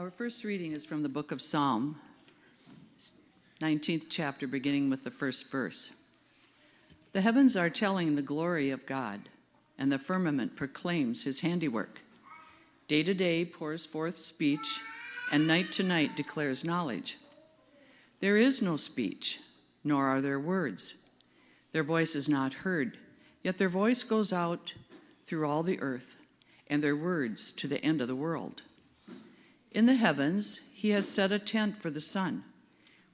Our first reading is from the book of Psalm, 19th chapter, beginning with the first verse. The heavens are telling the glory of God, and the firmament proclaims his handiwork. Day to day pours forth speech, and night to night declares knowledge. There is no speech, nor are there words. Their voice is not heard, yet their voice goes out through all the earth, and their words to the end of the world. In the heavens, he has set a tent for the sun,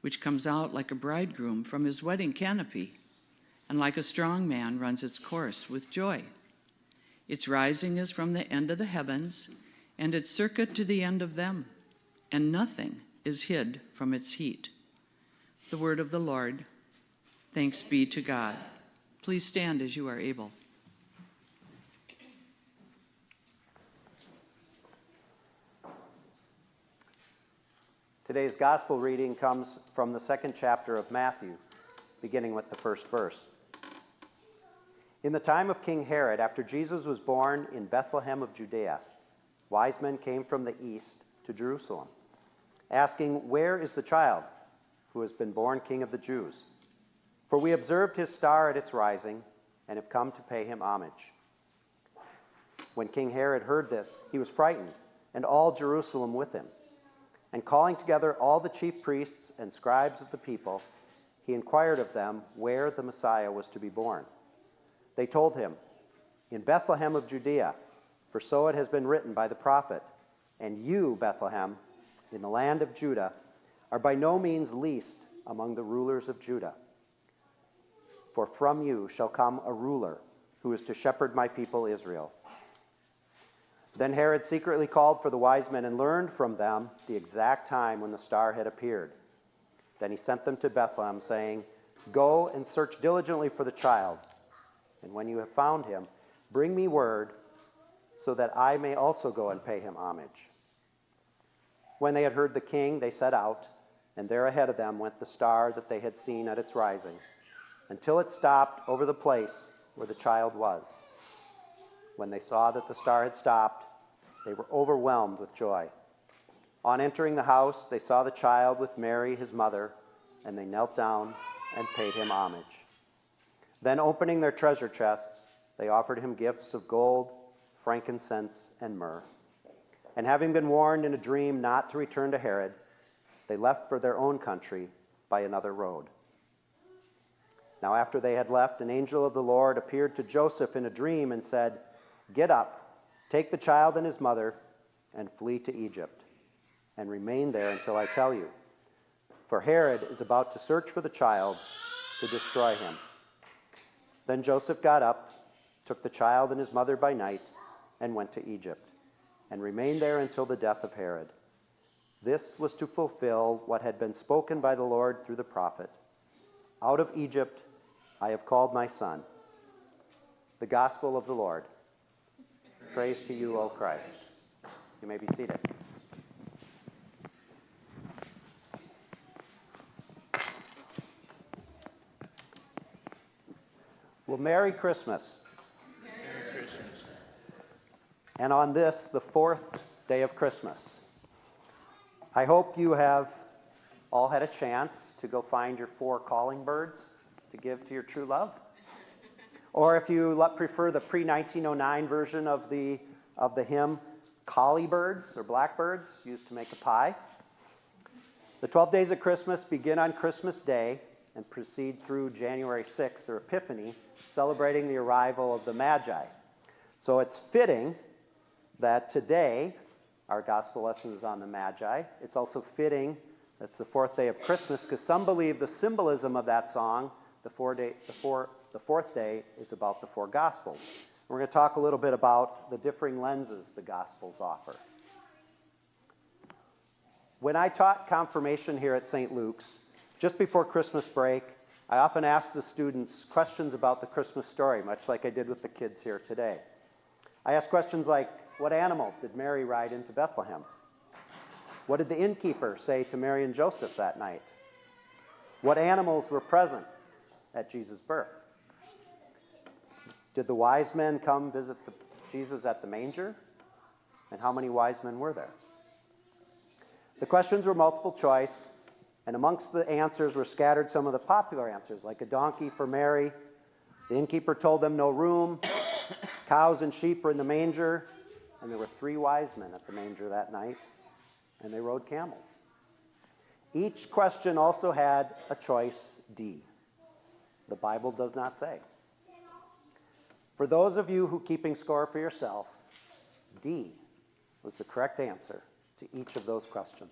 which comes out like a bridegroom from his wedding canopy, and like a strong man runs its course with joy. Its rising is from the end of the heavens, and its circuit to the end of them, and nothing is hid from its heat. The word of the Lord. Thanks be to God. Please stand as you are able. Today's gospel reading comes from the second chapter of Matthew, beginning with the first verse. In the time of King Herod, after Jesus was born in Bethlehem of Judea, wise men came from the east to Jerusalem, asking, "Where is the child who has been born King of the Jews? For we observed his star at its rising and have come to pay him homage." When King Herod heard this, he was frightened, and all Jerusalem with him. And calling together all the chief priests and scribes of the people, he inquired of them where the Messiah was to be born. They told him, "In Bethlehem of Judea, for so it has been written by the prophet, and you, Bethlehem, in the land of Judah, are by no means least among the rulers of Judah. For from you shall come a ruler who is to shepherd my people Israel." Then Herod secretly called for the wise men and learned from them the exact time when the star had appeared. Then he sent them to Bethlehem, saying, "Go and search diligently for the child, and when you have found him, bring me word so that I may also go and pay him homage." When they had heard the king, they set out, and there ahead of them went the star that they had seen at its rising, until it stopped over the place where the child was. When they saw that the star had stopped, they were overwhelmed with joy. On entering the house, they saw the child with Mary, his mother, and they knelt down and paid him homage. Then, opening their treasure chests, they offered him gifts of gold, frankincense, and myrrh. And having been warned in a dream not to return to Herod, they left for their own country by another road. Now, after they had left, an angel of the Lord appeared to Joseph in a dream and said, "Get up, take the child and his mother, and flee to Egypt, and remain there until I tell you. For Herod is about to search for the child to destroy him." Then Joseph got up, took the child and his mother by night, and went to Egypt, and remained there until the death of Herod. This was to fulfill what had been spoken by the Lord through the prophet, "Out of Egypt I have called my son." The gospel of the Lord. Praise to you, O Christ. You may be seated. Well, Merry Christmas. Merry Christmas. And on this, the fourth day of Christmas, I hope you have all had a chance to go find your 4 calling birds to give to your true love. Or if you prefer the pre-1909 version of the hymn, collie birds or blackbirds used to make a pie. The 12 days of Christmas begin on Christmas Day and proceed through January 6th, or Epiphany, celebrating the arrival of the Magi. So it's fitting that today our gospel lesson is on the Magi. It's also fitting that's the 4th day of Christmas, because some believe the symbolism of that song, the fourth day, is about the 4 Gospels. We're going to talk a little bit about the differing lenses the Gospels offer. When I taught confirmation here at St. Luke's, just before Christmas break, I often asked the students questions about the Christmas story, much like I did with the kids here today. I asked questions like, what animal did Mary ride into Bethlehem? What did the innkeeper say to Mary and Joseph that night? What animals were present at Jesus' birth? Did the wise men come visit Jesus at the manger? And how many wise men were there? The questions were multiple choice, and amongst the answers were scattered some of the popular answers, like a donkey for Mary. The innkeeper told them no room. Cows and sheep were in the manger, and there were 3 wise men at the manger that night, and they rode camels. Each question also had a choice D. The Bible does not say. For those of you who keeping score for yourself, D was the correct answer to each of those questions.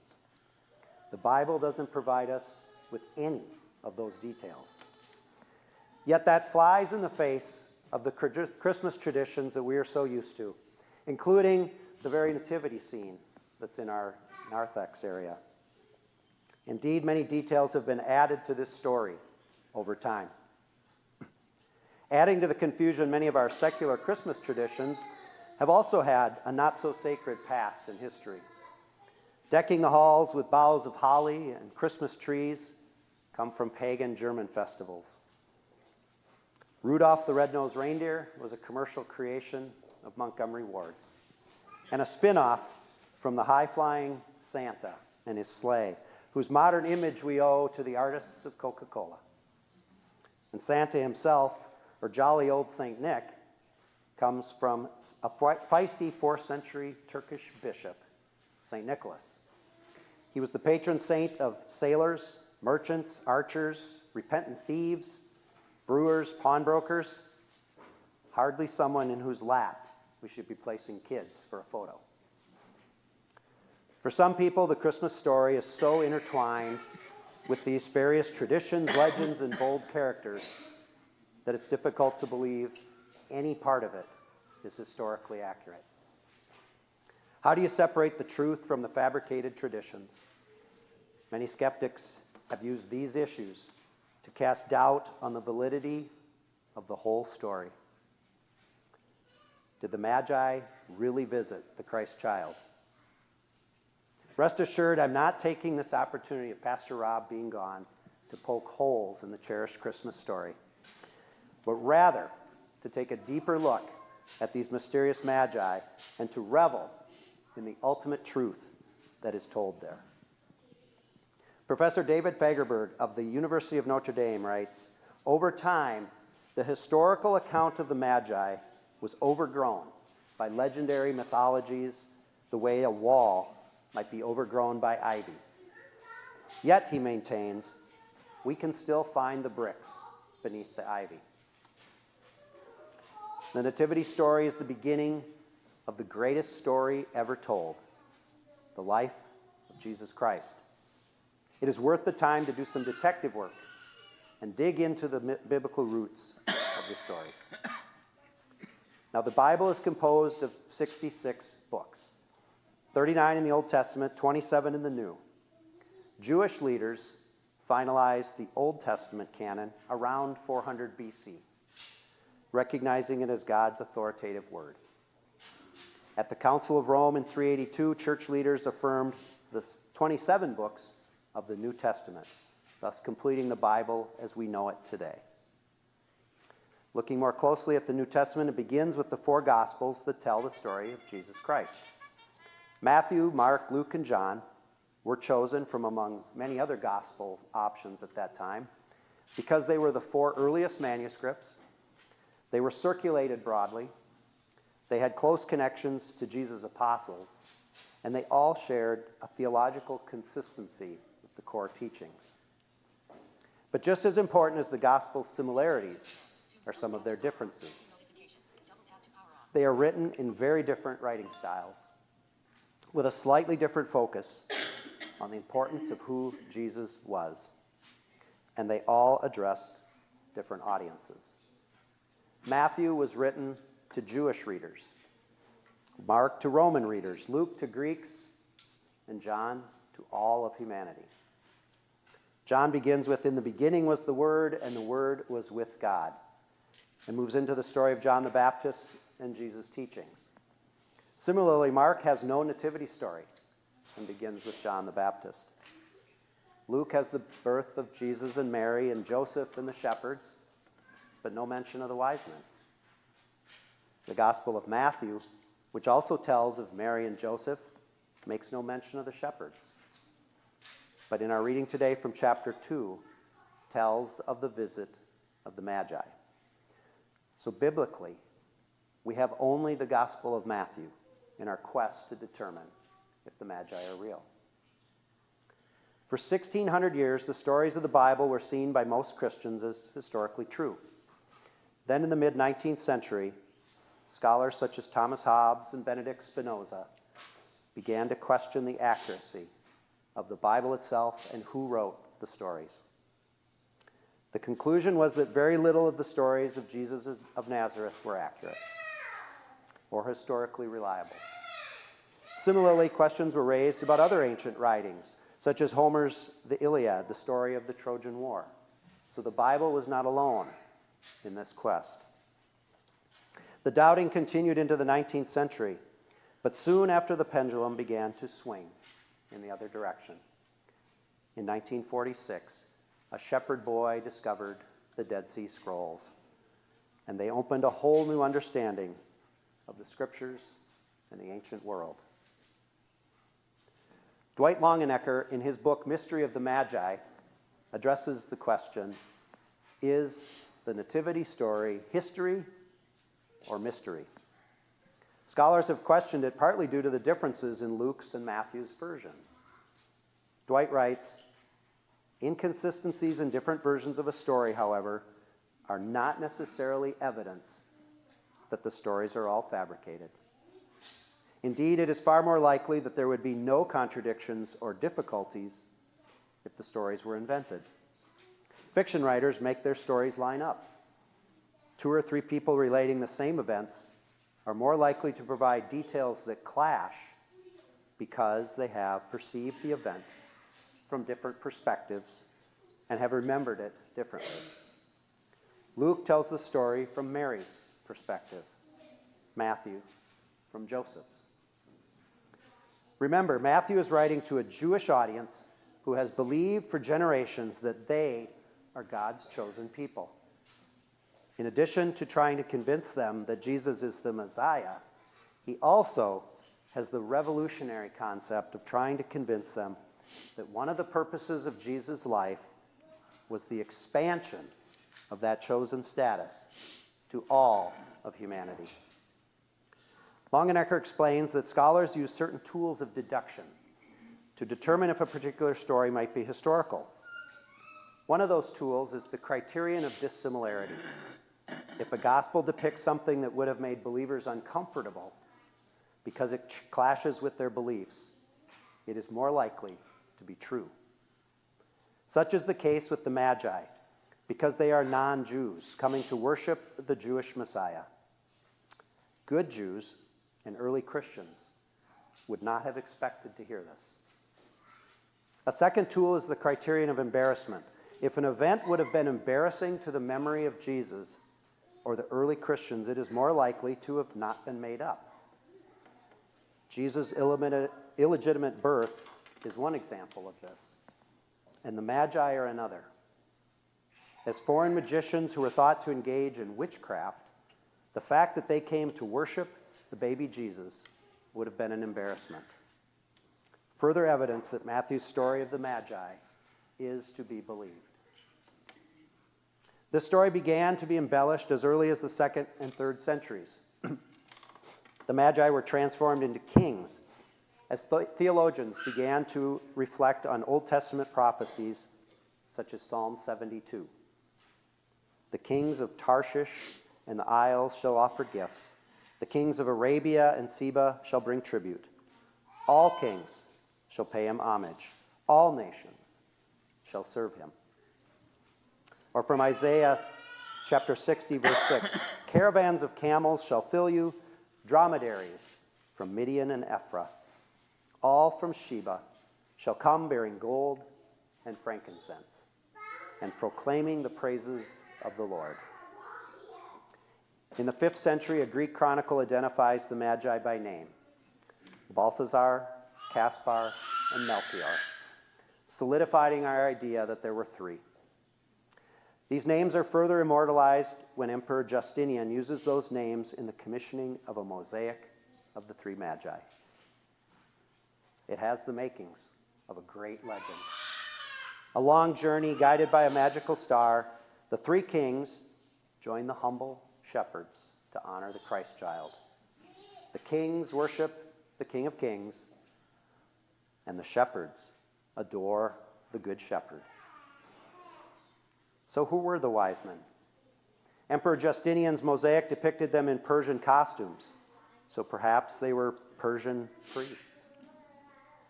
The Bible doesn't provide us with any of those details. Yet that flies in the face of the Christmas traditions that we are so used to, including the very nativity scene that's in our narthex area. Indeed, many details have been added to this story over time. Adding to the confusion, many of our secular Christmas traditions have also had a not-so-sacred past in history. Decking the halls with boughs of holly and Christmas trees come from pagan German festivals. Rudolph the Red-Nosed Reindeer was a commercial creation of Montgomery Ward's, and a spin-off from the high-flying Santa and his sleigh, whose modern image we owe to the artists of Coca-Cola. And Santa himself, or jolly old St. Nick, comes from a feisty 4th century Turkish bishop, St. Nicholas. He was the patron saint of sailors, merchants, archers, repentant thieves, brewers, pawnbrokers, hardly someone in whose lap we should be placing kids for a photo. For some people, the Christmas story is so intertwined with these various traditions, legends, and bold characters that it's difficult to believe any part of it is historically accurate. How do you separate the truth from the fabricated traditions? Many skeptics have used these issues to cast doubt on the validity of the whole story. Did the Magi really visit the Christ child? Rest assured, I'm not taking this opportunity of Pastor Rob being gone to poke holes in the cherished Christmas story, but rather to take a deeper look at these mysterious Magi and to revel in the ultimate truth that is told there. Professor David Fagerberg of the University of Notre Dame writes, over time, the historical account of the Magi was overgrown by legendary mythologies the way a wall might be overgrown by ivy. Yet, he maintains, we can still find the bricks beneath the ivy. The Nativity story is the beginning of the greatest story ever told, the life of Jesus Christ. It is worth the time to do some detective work and dig into the biblical roots of the story. Now, the Bible is composed of 66 books, 39 in the Old Testament, 27 in the New. Jewish leaders finalized the Old Testament canon around 400 BC, recognizing it as God's authoritative word. At the Council of Rome in 382, church leaders affirmed the 27 books of the New Testament, thus completing the Bible as we know it today. Looking more closely at the New Testament, it begins with the 4 Gospels that tell the story of Jesus Christ. Matthew, Mark, Luke, and John were chosen from among many other gospel options at that time because they were the 4 earliest manuscripts. They were circulated broadly. They had close connections to Jesus' apostles, and they all shared a theological consistency with the core teachings. But just as important as the gospel's similarities are some of their differences. They are written in very different writing styles, with a slightly different focus on the importance of who Jesus was, and they all addressed different audiences. Matthew was written to Jewish readers, Mark to Roman readers, Luke to Greeks, and John to all of humanity. John begins with, in the beginning was the Word, and the Word was with God, and moves into the story of John the Baptist and Jesus' teachings. Similarly, Mark has no nativity story and begins with John the Baptist. Luke has the birth of Jesus and Mary and Joseph and the shepherds, but no mention of the wise men. The Gospel of Matthew, which also tells of Mary and Joseph, makes no mention of the shepherds. but in our reading today from chapter 2, tells of the visit of the Magi. So biblically, we have only the Gospel of Matthew in our quest to determine if the Magi are real. For 1,600 years, the stories of the Bible were seen by most Christians as historically true. Then in the mid-19th century, scholars such as Thomas Hobbes and Benedict Spinoza began to question the accuracy of the Bible itself and who wrote the stories. The conclusion was that very little of the stories of Jesus of Nazareth were accurate or historically reliable. Similarly, questions were raised about other ancient writings, such as Homer's The Iliad, the story of the Trojan War. So the Bible was not alone in this quest. The doubting continued into the 19th century, but soon after the pendulum began to swing in the other direction. In 1946, a shepherd boy discovered the Dead Sea Scrolls, and they opened a whole new understanding of the Scriptures and the ancient world. Dwight Longenecker, in his book Mystery of the Magi, addresses the question, is the Nativity story history or mystery? Scholars have questioned it partly due to the differences in Luke's and Matthew's versions. Dwight writes, inconsistencies in different versions of a story, however, are not necessarily evidence that the stories are all fabricated. Indeed, it is far more likely that there would be no contradictions or difficulties if the stories were invented. Fiction writers make their stories line up. 2 or 3 people relating the same events are more likely to provide details that clash because they have perceived the event from different perspectives and have remembered it differently. Luke tells the story from Mary's perspective, Matthew from Joseph's. Remember, Matthew is writing to a Jewish audience who has believed for generations that they are God's chosen people. In addition to trying to convince them that Jesus is the Messiah, he also has the revolutionary concept of trying to convince them that one of the purposes of Jesus' life was the expansion of that chosen status to all of humanity. Longenecker explains that scholars use certain tools of deduction to determine if a particular story might be historical. One of those tools is the criterion of dissimilarity. If a gospel depicts something that would have made believers uncomfortable because it clashes with their beliefs, it is more likely to be true. Such is the case with the Magi, because they are non-Jews coming to worship the Jewish Messiah. Good Jews and early Christians would not have expected to hear this. A second tool is the criterion of embarrassment. If an event would have been embarrassing to the memory of Jesus or the early Christians, it is more likely to have not been made up. Jesus' illegitimate birth is one example of this, and the Magi are another. As foreign magicians who were thought to engage in witchcraft, the fact that they came to worship the baby Jesus would have been an embarrassment. Further evidence that Matthew's story of the Magi is to be believed. This story began to be embellished as early as the 2nd and 3rd centuries. The Magi were transformed into kings as theologians began to reflect on Old Testament prophecies such as Psalm 72. The kings of Tarshish and the isles shall offer gifts. The kings of Arabia and Seba shall bring tribute. All kings shall pay him homage. All nations shall serve him. Or from Isaiah chapter 60, verse 6, caravans of camels shall fill you, dromedaries from Midian and Ephraim. All from Sheba shall come bearing gold and frankincense and proclaiming the praises of the Lord. In the 5th century, a Greek chronicle identifies the Magi by name: Balthazar, Caspar, and Melchior, solidifying our idea that there were 3. These names are further immortalized when Emperor Justinian uses those names in the commissioning of a mosaic of the 3 Magi. It has the makings of a great legend. A long journey guided by a magical star, the three kings join the humble shepherds to honor the Christ child. The kings worship the King of Kings, and the shepherds adore the Good Shepherd. So who were the wise men? Emperor Justinian's mosaic depicted them in Persian costumes, so perhaps they were Persian priests.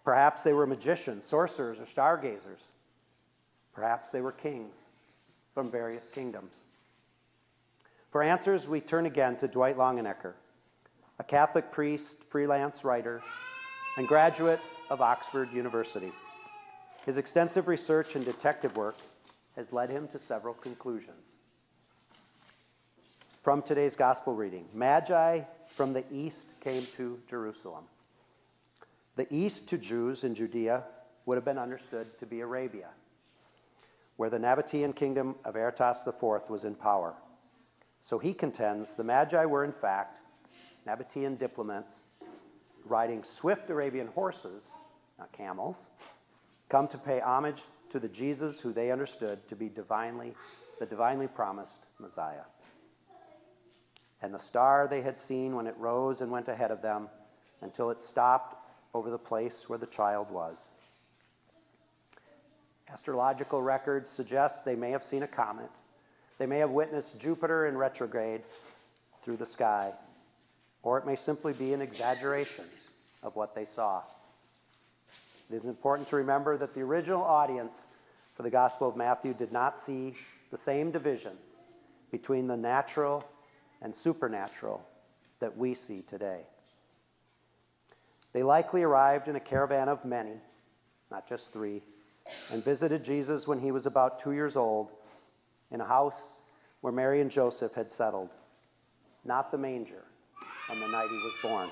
Perhaps they were magicians, sorcerers, or stargazers. Perhaps they were kings from various kingdoms. For answers, we turn again to Dwight Longenecker, a Catholic priest, freelance writer, and graduate of Oxford University. His extensive research and detective work has led him to several conclusions. From today's gospel reading, Magi from the east came to Jerusalem. The east to Jews in Judea would have been understood to be Arabia, where the Nabatean kingdom of Aretas IV was in power. So he contends the Magi were in fact Nabatean diplomats riding swift Arabian horses, not camels, come to pay homage to the Jesus who they understood to be the divinely promised Messiah. And the star they had seen when it rose and went ahead of them until it stopped over the place where the child was. Astrological records suggest they may have seen a comet. They may have witnessed Jupiter in retrograde through the sky, or it may simply be an exaggeration of what they saw. It is important to remember that the original audience for the Gospel of Matthew did not see the same division between the natural and supernatural that we see today. They likely arrived in a caravan of many, not just three, and visited Jesus when he was about 2 years old in a house where Mary and Joseph had settled, not the manger on the night he was born.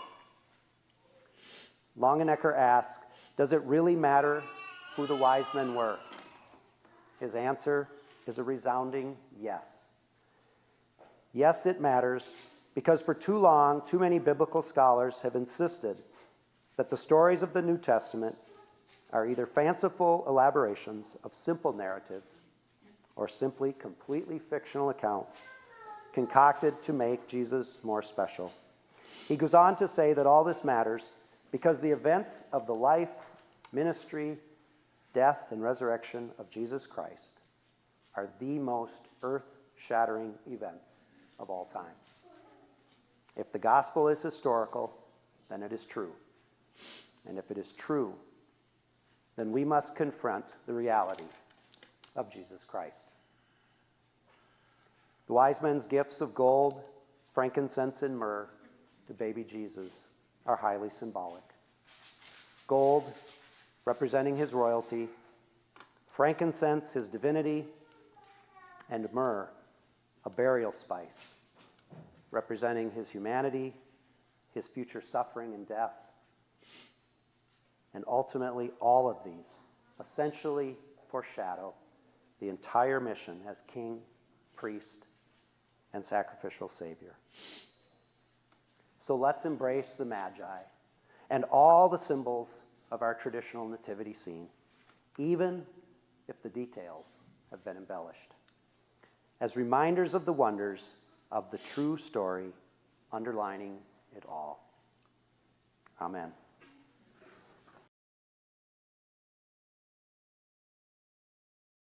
Longenecker asks, does it really matter who the wise men were? His answer is a resounding yes. Yes, it matters, because for too long, too many biblical scholars have insisted that the stories of the New Testament are either fanciful elaborations of simple narratives or simply completely fictional accounts concocted to make Jesus more special. He goes on to say that all this matters because the events of the life, ministry, death, and resurrection of Jesus Christ are the most earth-shattering events of all time. If the gospel is historical, then it is true. And if it is true, then we must confront the reality of Jesus Christ. The wise men's gifts of gold, frankincense, and myrrh to baby Jesus are highly symbolic. Gold, representing his royalty, frankincense, his divinity, and myrrh, a burial spice, representing his humanity, his future suffering and death. And ultimately, all of these essentially foreshadow the entire mission as king, priest, and sacrificial savior. So let's embrace the Magi and all the symbols of our traditional nativity scene, even if the details have been embellished, as reminders of the wonders of the true story underlining it all. Amen.